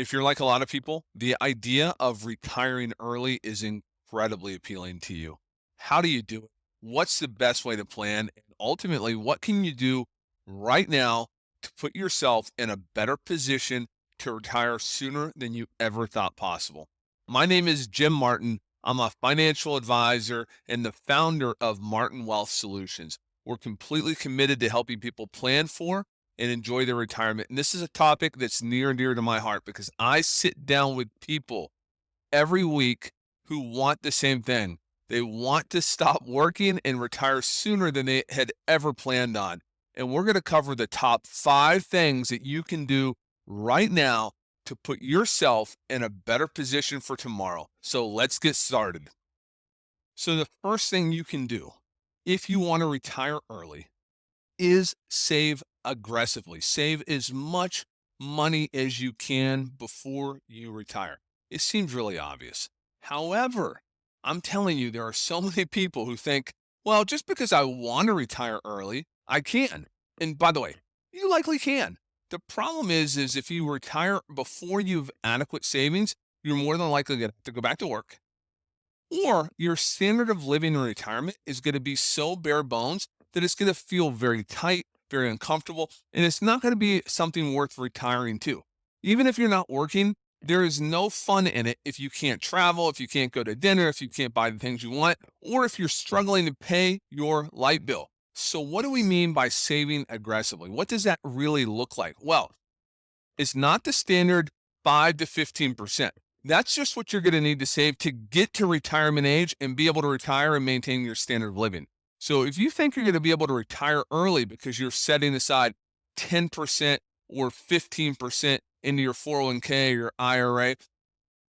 If you're like a lot of people, the idea of retiring early is incredibly appealing to you. How do you do it? What's the best way to plan? And ultimately, what can you do right now to put yourself in a better position to retire sooner than you ever thought possible? My name is Jim Martin. I'm a financial advisor and the founder of Martin Wealth Solutions. We're completely committed to helping people plan for and enjoy their retirement. And this is a topic that's near and dear to my heart because I sit down with people every week who want the same thing. They want to stop working and retire sooner than they had ever planned on. And we're going to cover the top 5 things that you can do right now to put yourself in a better position for tomorrow. So let's get started. So the first thing you can do if you want to retire early is save aggressively. Save as much money as you can before you retire. It seems really obvious. However, I'm telling you, there are so many people who think, well, just because I want to retire early, I can. And by the way, you likely can. The problem is if you retire before you have adequate savings, you're more than likely going to have to go back to work, or your standard of living in retirement is going to be so bare bones that it's going to feel very tight, very uncomfortable, and it's not going to be something worth retiring to. Even if you're not working, there is no fun in it if you can't travel, if you can't go to dinner, if you can't buy the things you want, or if you're struggling to pay your light bill. So what do we mean by saving aggressively? What does that really look like? Well, it's not the standard 5 to 15%. That's just what you're going to need to save to get to retirement age and be able to retire and maintain your standard of living. So if you think you're going to be able to retire early because you're setting aside 10% or 15% into your 401k or IRA,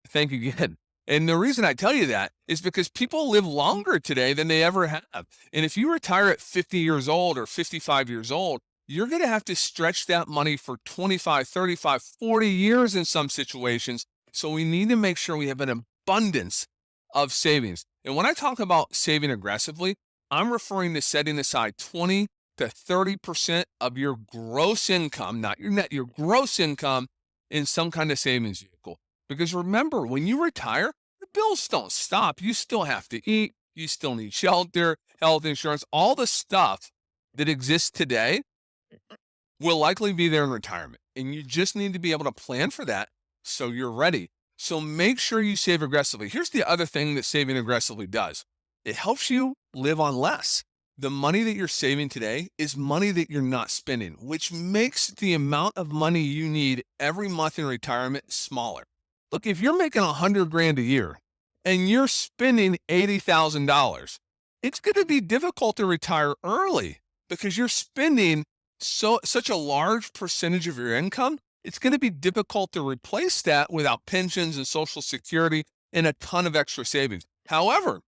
think again. And the reason I tell you that is because people live longer today than they ever have. And if you retire at 50 years old or 55 years old, you're going to have to stretch that money for 25, 35, 40 years in some situations. So we need to make sure we have an abundance of savings. And when I talk about saving aggressively, I'm referring to setting aside 20 to 30% of your gross income, not your net, your gross income, in some kind of savings vehicle. Because remember, when you retire, the bills don't stop. You still have to eat. You still need shelter, health insurance, all the stuff that exists today will likely be there in retirement. And you just need to be able to plan for that so you're ready. So make sure you save aggressively. Here's the other thing that saving aggressively does. It helps you live on less. The money that you're saving today is money that you're not spending, which makes the amount of money you need every month in retirement smaller. Look, if you're making 100 grand a year and you're spending $80,000, it's going to be difficult to retire early because you're spending such a large percentage of your income. It's going to be difficult to replace that without pensions and Social Security and a ton of extra savings. However,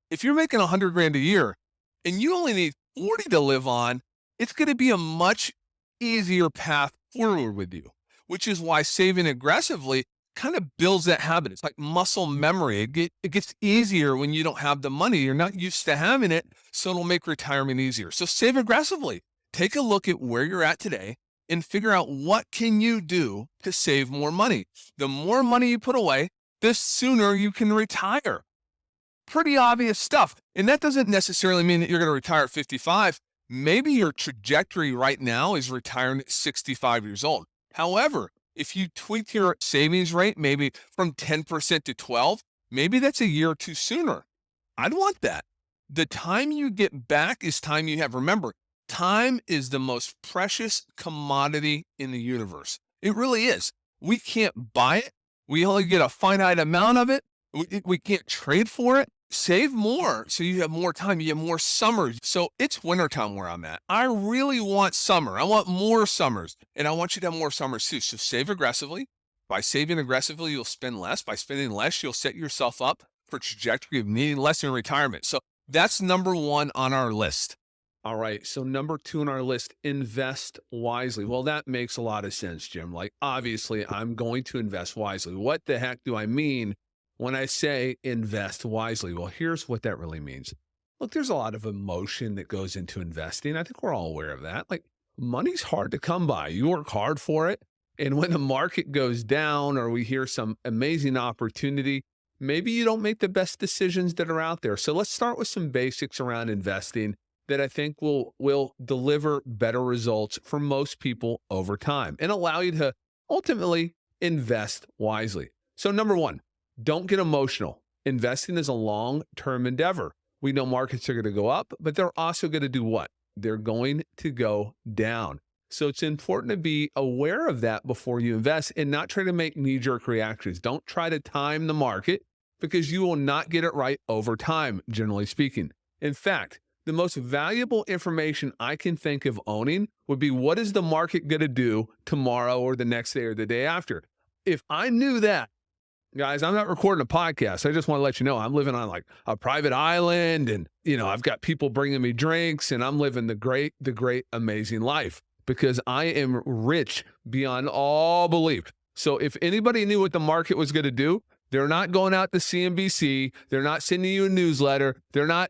if you're making 100 grand a year and you only need 40 to live on, it's going to be a much easier path forward with you, which is why saving aggressively kind of builds that habit. It's like muscle memory. It gets easier when you don't have the money. You're not used to having it, so it'll make retirement easier. So save aggressively. Take a look at where you're at today and figure out what can you do to save more money. The more money you put away, the sooner you can retire. Pretty obvious stuff. And that doesn't necessarily mean that you're going to retire at 55. Maybe your trajectory right now is retiring at 65 years old. However, if you tweak your savings rate, maybe from 10% to 12, maybe that's a year or two sooner. I'd want that. The time you get back is time you have. Remember, time is the most precious commodity in the universe. It really is. We can't buy it. We only get a finite amount of it. We can't trade for it. Save more so you have more time. You have more summers. So it's wintertime where I'm at. I really want summer. I want more summers. And I want you to have more summers too. So save aggressively. By saving aggressively, you'll spend less. By spending less, you'll set yourself up for a trajectory of needing less in retirement. So that's number 1 on our list. All right. So number 2 on our list, invest wisely. Well, that makes a lot of sense, Jim. Like, obviously, I'm going to invest wisely. What the heck do I mean when I say invest wisely? Well, here's what that really means. Look, there's a lot of emotion that goes into investing. I think we're all aware of that. Like, money's hard to come by. You work hard for it. And when the market goes down or we hear some amazing opportunity, maybe you don't make the best decisions that are out there. So let's start with some basics around investing that I think will deliver better results for most people over time and allow you to ultimately invest wisely. So number 1, don't get emotional. Investing is a long-term endeavor. We know markets are going to go up, but they're also going to do what? They're going to go down. So it's important to be aware of that before you invest and not try to make knee-jerk reactions. Don't try to time the market because you will not get it right over time, generally speaking. In fact, the most valuable information I can think of owning would be, what is the market going to do tomorrow or the next day or the day after? If I knew that, guys, I'm not recording a podcast. I just want to let you know I'm living on like a private island, and I've got people bringing me drinks, and I'm living the great, amazing life because I am rich beyond all belief. So if anybody knew what the market was going to do, they're not going out to CNBC. They're not sending you a newsletter. They're not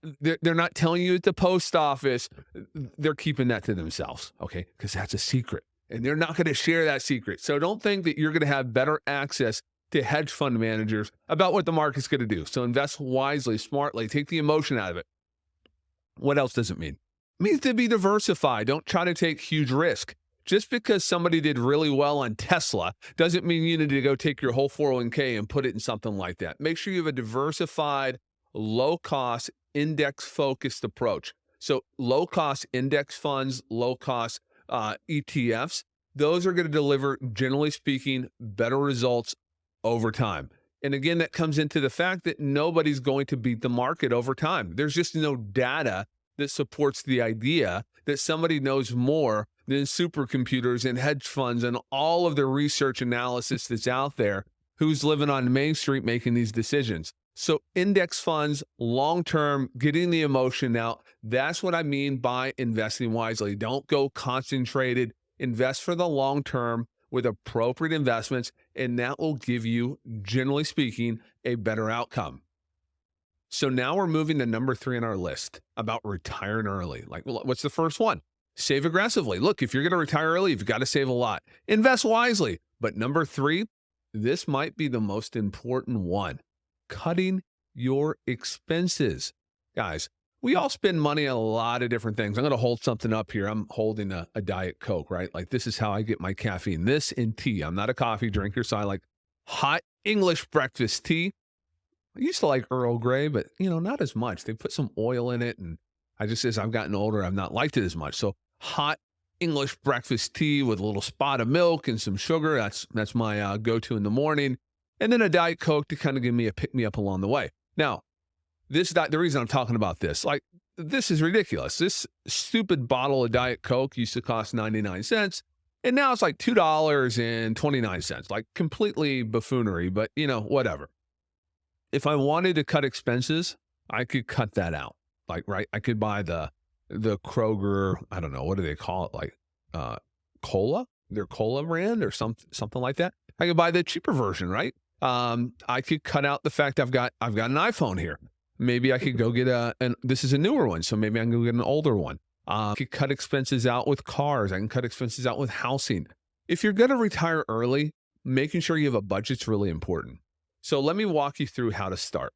telling you at the post office. They're keeping that to themselves, okay? Because that's a secret, and they're not going to share that secret. So don't think that you're going to have better access to hedge fund managers about what the market's going to do. So invest wisely, smartly, take the emotion out of it. What else does it mean? It means to be diversified. Don't try to take huge risk. Just because somebody did really well on Tesla doesn't mean you need to go take your whole 401k and put it in something like that. Make sure you have a diversified, low-cost, index-focused approach. So low-cost index funds, low-cost ETFs, those are going to deliver, generally speaking, better results over time. And again, that comes into the fact that nobody's going to beat the market over time. There's just no data that supports the idea that somebody knows more than supercomputers and hedge funds and all of the research analysis that's out there who's living on Main Street making these decisions. So index funds, long-term, getting the emotion out, that's what I mean by investing wisely. Don't go concentrated. Invest for the long term with appropriate investments, and that will give you, generally speaking, a better outcome. So now we're moving to number 3 on our list about retiring early. Like, what's the first one? Save aggressively. Look, if you're going to retire early, you've got to save a lot. Invest wisely. But number 3, this might be the most important one: cutting your expenses. Guys, we all spend money on a lot of different things. I'm going to hold something up here. I'm holding a Diet Coke, right? Like, this is how I get my caffeine. This and tea. I'm not a coffee drinker, so I like hot English breakfast tea. I used to like Earl Grey, but not as much. They put some oil in it, and as I've gotten older, I've not liked it as much. So hot English breakfast tea with a little spot of milk and some sugar. That's my go-to in the morning, and then a Diet Coke to kind of give me a pick me up along the way. Now, the reason I'm talking about this, like, this is ridiculous. This stupid bottle of Diet Coke used to cost 99 cents, and now it's like $2.29. Like, completely buffoonery, but whatever. If I wanted to cut expenses, I could cut that out. Like, right, I could buy the Kroger, I don't know, what do they call it? Like cola, their cola brand or something like that. I could buy the cheaper version, right? I could cut out the fact I've got an iPhone here. Maybe I could go get this is a newer one, so maybe I can go get an older one. I could cut expenses out with cars. I can cut expenses out with housing. If you're going to retire early, making sure you have a budget's really important. So let me walk you through how to start.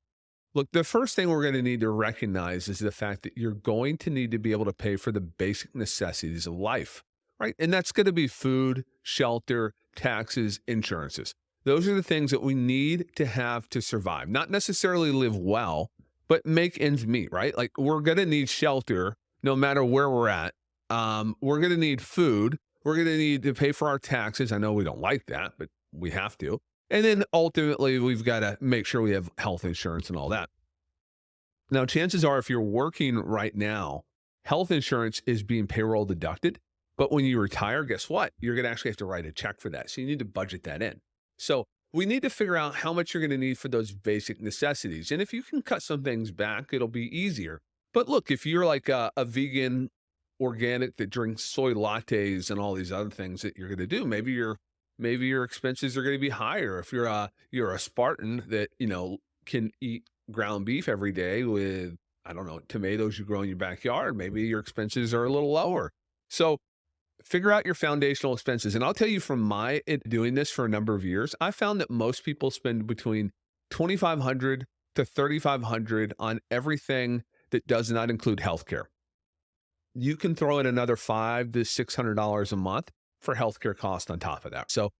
Look, the first thing we're going to need to recognize is the fact that you're going to need to be able to pay for the basic necessities of life, right? And that's going to be food, shelter, taxes, insurances. Those are the things that we need to have to survive, not necessarily live well, but make ends meet, right? Like, we're going to need shelter no matter where we're at. We're going to need food. We're going to need to pay for our taxes. I know we don't like that, but we have to. And then ultimately, we've got to make sure we have health insurance and all that. Now, chances are, if you're working right now, health insurance is being payroll deducted. But when you retire, guess what? You're going to actually have to write a check for that. So you need to budget that in. So we need to figure out how much you're going to need for those basic necessities. And if you can cut some things back, it'll be easier. But look, if you're like a vegan organic that drinks soy lattes and all these other things that you're going to do, maybe your expenses are going to be higher. If you're a Spartan that can eat ground beef every day with, I don't know, tomatoes you grow in your backyard, maybe your expenses are a little lower. So figure out your foundational expenses. And I'll tell you from doing this for a number of years, I found that most people spend between 2,500 to 3,500 on everything that does not include healthcare. You can throw in another $500 to $600 a month for healthcare costs on top of that. So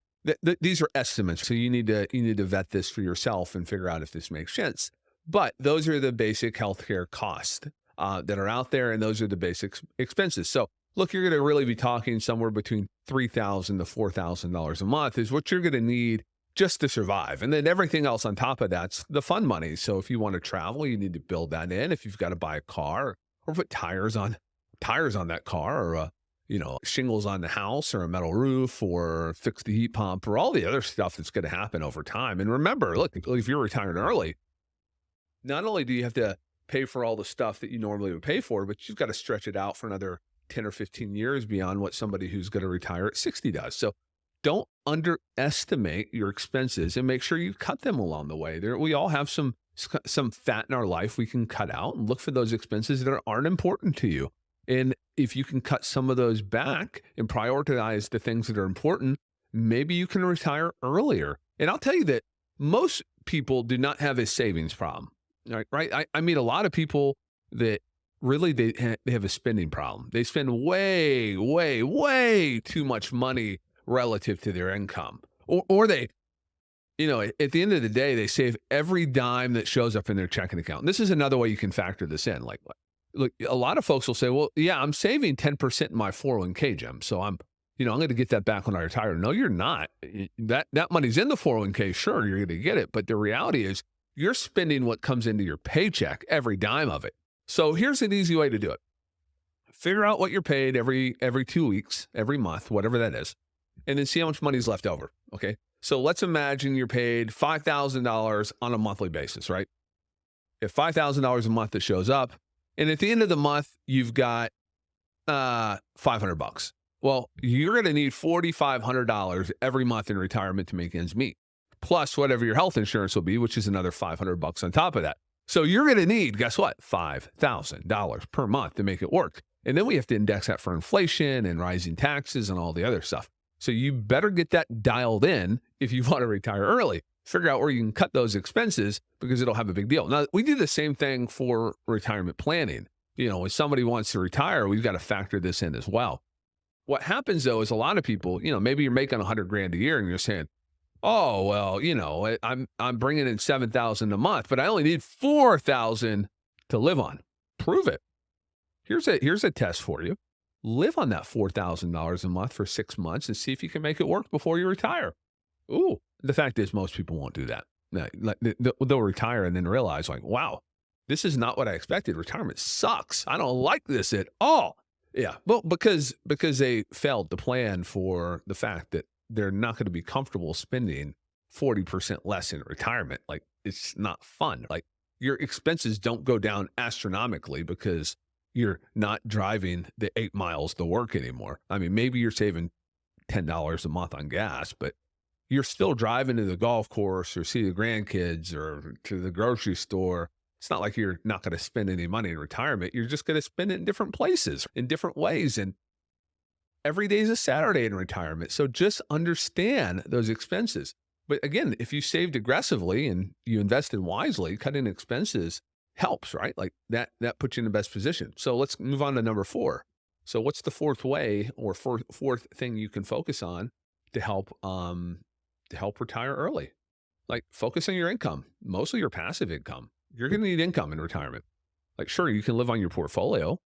these are estimates. So you need to vet this for yourself and figure out if this makes sense. But those are the basic healthcare costs that are out there, and those are the basic expenses. So look, you're going to really be talking somewhere between $3,000 to $4,000 a month is what you're going to need just to survive. And then everything else on top of that's the fun money. So if you want to travel, you need to build that in. If you've got to buy a car or put tires on that car, or shingles on the house, or a metal roof, or fix the heat pump, or all the other stuff that's going to happen over time. And remember, look, if you're retiring early, not only do you have to pay for all the stuff that you normally would pay for, but you've got to stretch it out for another 10 or 15 years beyond what somebody who's going to retire at 60 does. So don't underestimate your expenses, and make sure you cut them along the way. We all have some fat in our life we can cut out, and look for those expenses that aren't important to you. And if you can cut some of those back and prioritize the things that are important, maybe you can retire earlier. And I'll tell you that most people do not have a savings problem, right? I meet a lot of people that really they have a spending problem. They spend way, way, way too much money relative to their income, or they, at the end of the day, they save every dime that shows up in their checking account. And this is another way you can factor this in. Like, look, a lot of folks will say, well, yeah, I'm saving 10% in my 401k, Jim. So I'm going to get that back when I retire. No, you're not. That money's in the 401k. Sure, you're going to get it. But the reality is you're spending what comes into your paycheck, every dime of it. So here's an easy way to do it. Figure out what you're paid every 2 weeks, every month, whatever that is, and then see how much money's left over. Okay. So let's imagine you're paid $5,000 on a monthly basis, right? You have $5,000 a month that shows up. And at the end of the month, you've got $500. Well, you're going to need $4,500 every month in retirement to make ends meet, plus whatever your health insurance will be, which is another $500 on top of that. So you're going to need, guess what, $5,000 per month to make it work. And then we have to index that for inflation and rising taxes and all the other stuff. So you better get that dialed in if you want to retire early. Figure out where you can cut those expenses, because it'll have a big deal. Now, we do the same thing for retirement planning. When somebody wants to retire, we've got to factor this in as well. What happens, though, is a lot of people, maybe you're making $100,000 a year and you're saying, oh, well, I'm bringing in $7,000 a month, but I only need $4,000 to live on. Prove it. Here's a test for you. Live on that $4,000 a month for 6 months and see if you can make it work before you retire. Ooh, the fact is most people won't do that. They'll retire and then realize, like, wow, this is not what I expected. Retirement sucks. I don't like this at all. Yeah, well, because they failed to plan for the fact that they're not going to be comfortable spending 40% less in retirement. Like, it's not fun. Like, your expenses don't go down astronomically because you're not driving the 8 miles to work anymore. I mean, maybe you're saving $10 a month on gas, but you're still driving to the golf course or see the grandkids or to the grocery store. It's not like you're not going to spend any money in retirement. You're just going to spend it in different places, in different ways. And every day is a Saturday in retirement. So just understand those expenses. But again, if you saved aggressively and you invested wisely, cutting expenses helps, right? Like that puts you in the best position. So let's move on to number 4. So what's the fourth way or fourth thing you can focus on to help retire early? Like, focus on your income, mostly your passive income. You're going to need income in retirement. Like, sure, you can live on your portfolio,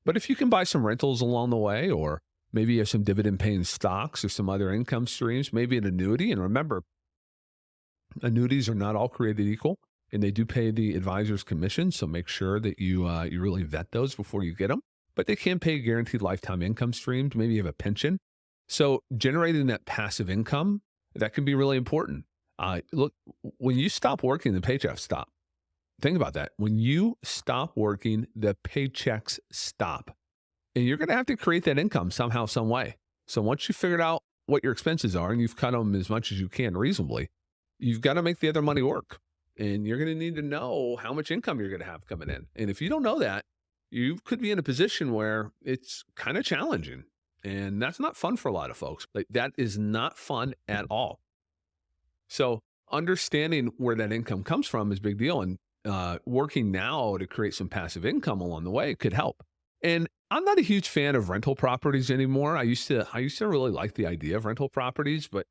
but if you can buy some rentals along the way, or maybe you have some dividend paying stocks or some other income streams, maybe an annuity. And remember, annuities are not all created equal, and they do pay the advisor's commission. So make sure that you really vet those before you get them. But they can pay guaranteed lifetime income streams. Maybe you have a pension. So generating that passive income, that can be really important. Look, when you stop working, the paychecks stop. Think about that. When you stop working, the paychecks stop. And you're going to have to create that income somehow, some way. So once you've figured out what your expenses are and you've cut them as much as you can reasonably, you've got to make the other money work. And you're going to need to know how much income you're going to have coming in. And if you don't know that, you could be in a position where it's kind of challenging. And that's not fun for a lot of folks. Like that is not fun at all. So understanding where that income comes from is a big deal. And working now to create some passive income along the way could help. And I'm not a huge fan of rental properties anymore. I used to really like the idea of rental properties, but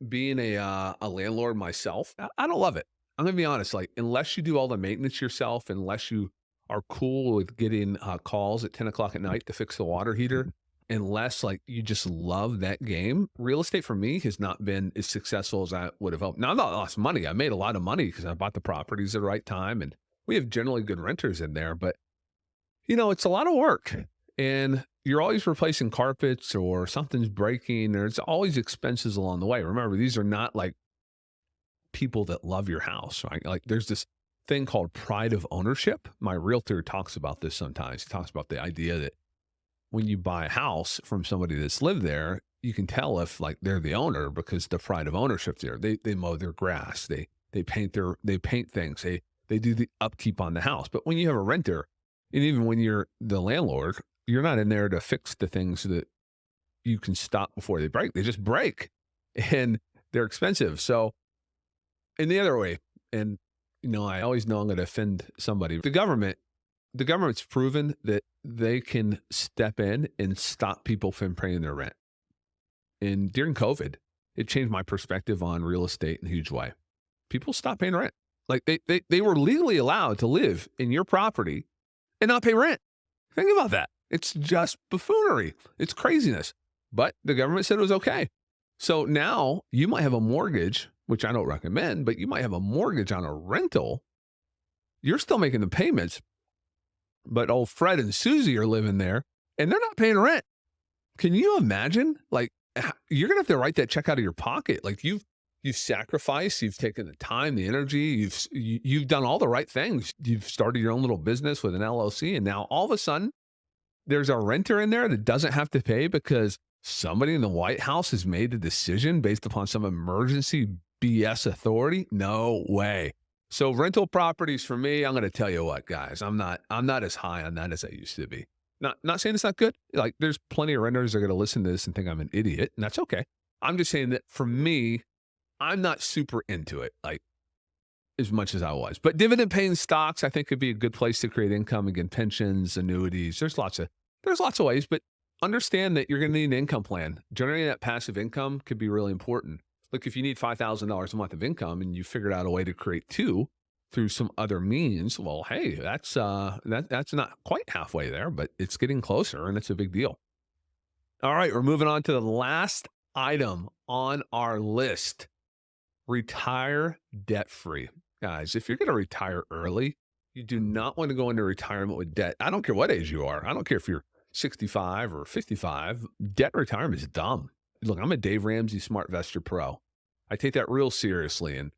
being a landlord myself, I don't love it. I'm gonna be honest. Like unless you do all the maintenance yourself, unless you are cool with getting calls at 10 o'clock at night to fix the water heater, unless like you just love that game, real estate for me has not been as successful as I would have hoped. Now, I've not lost money. I made a lot of money because I bought the properties at the right time, and we have generally good renters in there. But it's a lot of work, and you're always replacing carpets or something's breaking. There's always expenses along the way. Remember, these are not like people that love your house, right? Like there's this thing called pride of ownership. My realtor talks about this sometimes. He talks about the idea that when you buy a house from somebody that's lived there, you can tell if like they're the owner because the pride of ownership there. They mow their grass, they paint things, they do the upkeep on the house. But when you have a renter, and even when you're the landlord, you're not in there to fix the things that you can stop before they break. They just break and they're expensive. So in the other way, and I always know I'm going to offend somebody. The government's proven that they can step in and stop people from paying their rent. And during COVID, it changed my perspective on real estate in a huge way. People stopped paying rent. Like they were legally allowed to live in your property and not pay rent. Think about that. It's just buffoonery. It's craziness. But the government said it was okay. So now you might have a mortgage, which I don't recommend, but you might have a mortgage on a rental. You're still making the payments, but old Fred and Susie are living there and they're not paying rent. Can you imagine? Like you're going to have to write that check out of your pocket. Like you've sacrificed, you've taken the time, the energy, you've done all the right things. You've started your own little business with an LLC. And now all of a sudden there's a renter in there that doesn't have to pay because somebody in the White House has made a decision based upon some emergency BS authority. No way. So rental properties for me, I'm going to tell you what, guys, I'm not as high on that as I used to be. Not saying it's not good. Like there's plenty of renters that are going to listen to this and think I'm an idiot, and that's okay. I'm just saying that for me, I'm not super into it, like as much as I was. But dividend paying stocks, I think could be a good place to create income. Again, pensions, annuities. There's lots of ways, but understand that you're going to need an income plan. Generating that passive income could be really important. Look, if you need $5,000 a month of income and you figured out a way to create two through some other means, well, hey, that's not quite halfway there, but it's getting closer and it's a big deal. All right, we're moving on to the last item on our list. Retire debt-free. Guys, if you're going to retire early, you do not want to go into retirement with debt. I don't care what age you are. I don't care if you're 65 or 55. Debt retirement is dumb. Look, I'm a Dave Ramsey SmartVestor Pro. I take that real seriously, and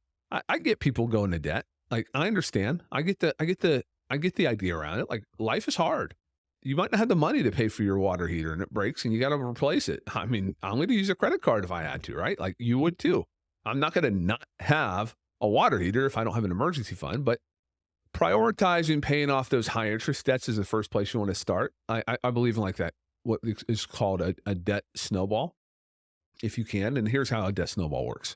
I get people going to debt. Like I understand. I get the idea around it. Like life is hard. You might not have the money to pay for your water heater, and it breaks, and you got to replace it. I mean, I'm going to use a credit card if I had to, right? Like you would too. I'm not going to not have a water heater if I don't have an emergency fund, but prioritizing paying off those high interest debts is the first place you want to start. I believe in like that, what is called a debt snowball, if you can. And here's how a debt snowball works.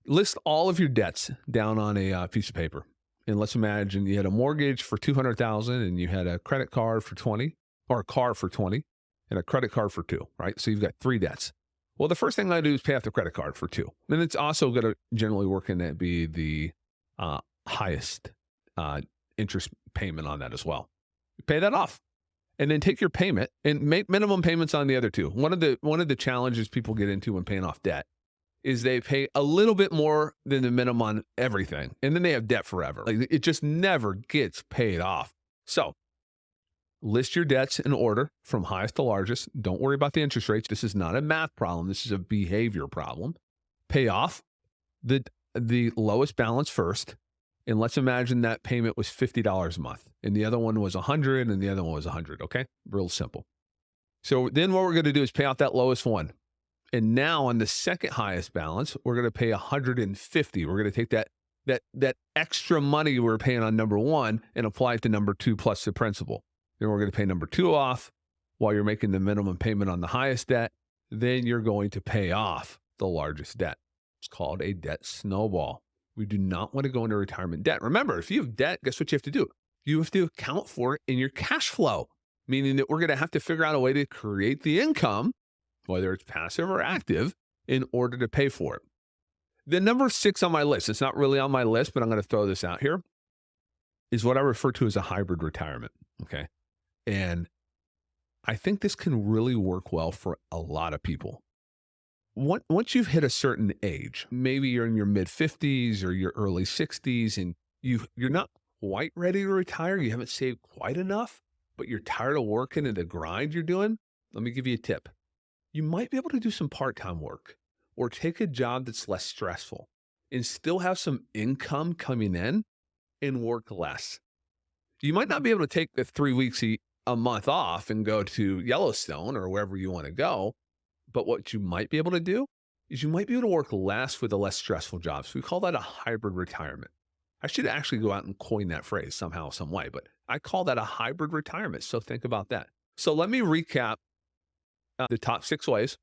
List all of your debts down on a piece of paper. And let's imagine you had a mortgage for $200,000 and you had a credit card for 20, or a car for 20 and a credit card for 2, right? So you've got 3 debts. Well, the first thing I do is pay off the credit card for 2. And it's also going to generally work in that be the highest interest payment on that as well. Pay that off. And then take your payment and make minimum payments on the other 2. One of the challenges people get into when paying off debt is they pay a little bit more than the minimum on everything. And then they have debt forever. Like it just never gets paid off. So list your debts in order from highest to largest. Don't worry about the interest rates. This is not a math problem. This is a behavior problem. Pay off the lowest balance first. And let's imagine that payment was $50 a month and the other one was $100 and the other one was $100. Okay. Real simple. So then what we're going to do is pay off that lowest one. And now on the second highest balance, we're going to pay $150. We're going to take that extra money we were paying on number 1 and apply it to number 2 plus the principal. Then we're going to pay number 2 off. while you're making the minimum payment on the highest debt, then you're going to pay off the largest debt. It's called a debt snowball. We do not want to go into retirement debt. Remember, if you have debt, guess what you have to do? You have to account for it in your cash flow, meaning that we're going to have to figure out a way to create the income, whether it's passive or active, in order to pay for it. The number 6 on my list, it's not really on my list, but I'm going to throw this out here, is what I refer to as a hybrid retirement. Okay. And I think this can really work well for a lot of people. Once you've hit a certain age, maybe you're in your mid 50s or your early 60s, and you're not quite ready to retire, you haven't saved quite enough, but you're tired of working and the grind you're doing, let me give you a tip. You might be able to do some part-time work or take a job that's less stressful and still have some income coming in and work less. You might not be able to take the 3 weeks a month off and go to Yellowstone or wherever you want to go, but what you might be able to do is you might be able to work less with a less stressful job. So we call that a hybrid retirement. I should actually go out and coin that phrase somehow, some way, but I call that a hybrid retirement. So think about that. So let me recap the top 6 ways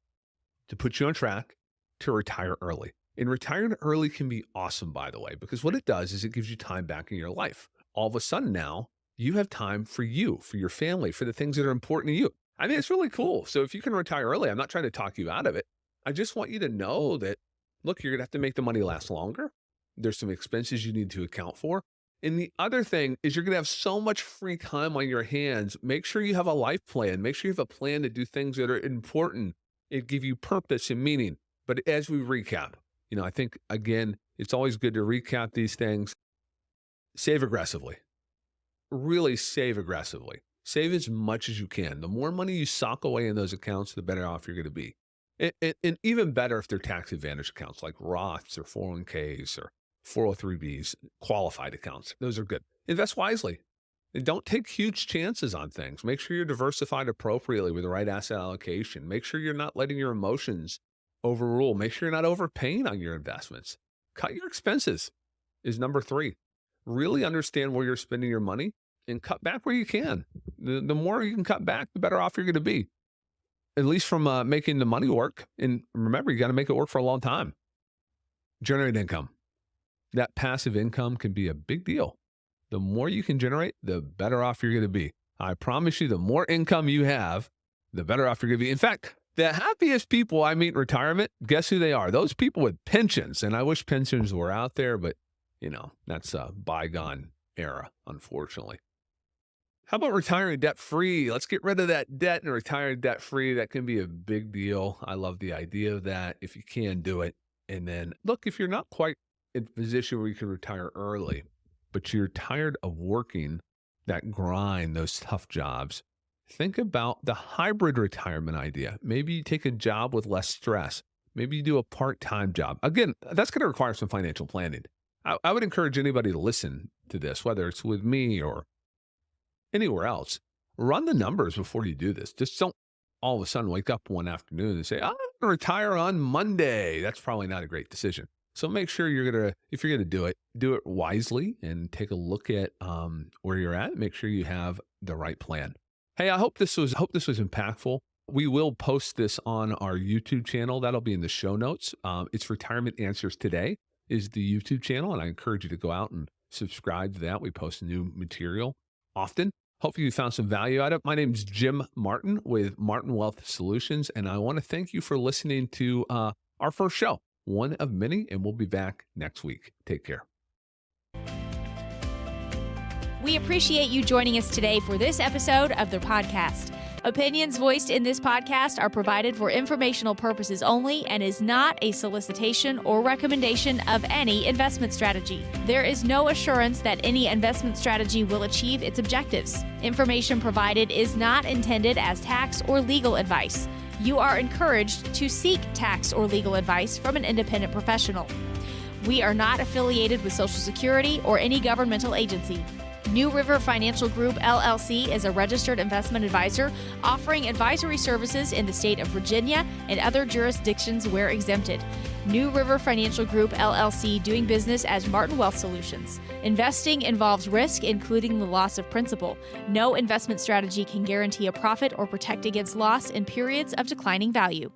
to put you on track to retire early. And retiring early can be awesome, by the way, because what it does is it gives you time back in your life. All of a sudden now, you have time for you, for your family, for the things that are important to you. I mean, it's really cool. So if you can retire early, I'm not trying to talk you out of it. I just want you to know that, look, you're going to have to make the money last longer. There's some expenses you need to account for. And the other thing is you're going to have so much free time on your hands. Make sure you have a life plan. Make sure you have a plan to do things that are important and give you purpose and meaning. But as we recap, I think, again, it's always good to recap these things. Save aggressively. Really save aggressively. Save as much as you can. The more money you sock away in those accounts, the better off you're going to be. And even better if they're tax advantage accounts like Roths or 401ks or 403bs, qualified accounts. Those are good. Invest wisely. And don't take huge chances on things. Make sure you're diversified appropriately with the right asset allocation. Make sure you're not letting your emotions overrule. Make sure you're not overpaying on your investments. Cut your expenses is number 3. Really understand where you're spending your money and cut back where you can. The more you can cut back, the better off you're going to be, at least from making the money work. And remember, you got to make it work for a long time. Generate income. That passive income can be a big deal. The more you can generate, the better off you're going to be. I promise you, the more income you have, the better off you're going to be. In fact, the happiest people I meet in retirement, guess who they are? Those people with pensions. And I wish pensions were out there, but that's a bygone era, unfortunately. How about retiring debt-free? Let's get rid of that debt and retire debt-free. That can be a big deal. I love the idea of that if you can do it. And then, look, if you're not quite in a position where you can retire early, but you're tired of working that grind, those tough jobs, think about the hybrid retirement idea. Maybe you take a job with less stress. Maybe you do a part-time job. Again, that's going to require some financial planning. I would encourage anybody to listen to this, whether it's with me or anywhere else. Run the numbers before you do this. Just don't all of a sudden wake up one afternoon and say, I'm going to retire on Monday. That's probably not a great decision. So make sure if you're going to do it wisely and take a look at where you're at. Make sure you have the right plan. Hey, I hope this was impactful. We will post this on our YouTube channel. That'll be in the show notes. It's Retirement Answers Today is the YouTube channel, and I encourage you to go out and subscribe to that. We post new material often. Hopefully you found some value out of it. My name is Jim Martin with Martin Wealth Solutions, and I want to thank you for listening to our first show, one of many, and we'll be back next week. Take care. We appreciate you joining us today for this episode of the podcast. Opinions voiced in this podcast are provided for informational purposes only and is not a solicitation or recommendation of any investment strategy. There is no assurance that any investment strategy will achieve its objectives. Information provided is not intended as tax or legal advice. You are encouraged to seek tax or legal advice from an independent professional. We are not affiliated with Social Security or any governmental agency. New River Financial Group, LLC is a registered investment advisor offering advisory services in the state of Virginia and other jurisdictions where exempted. New River Financial Group, LLC, doing business as Martin Wealth Solutions. Investing involves risk, including the loss of principal. No investment strategy can guarantee a profit or protect against loss in periods of declining value.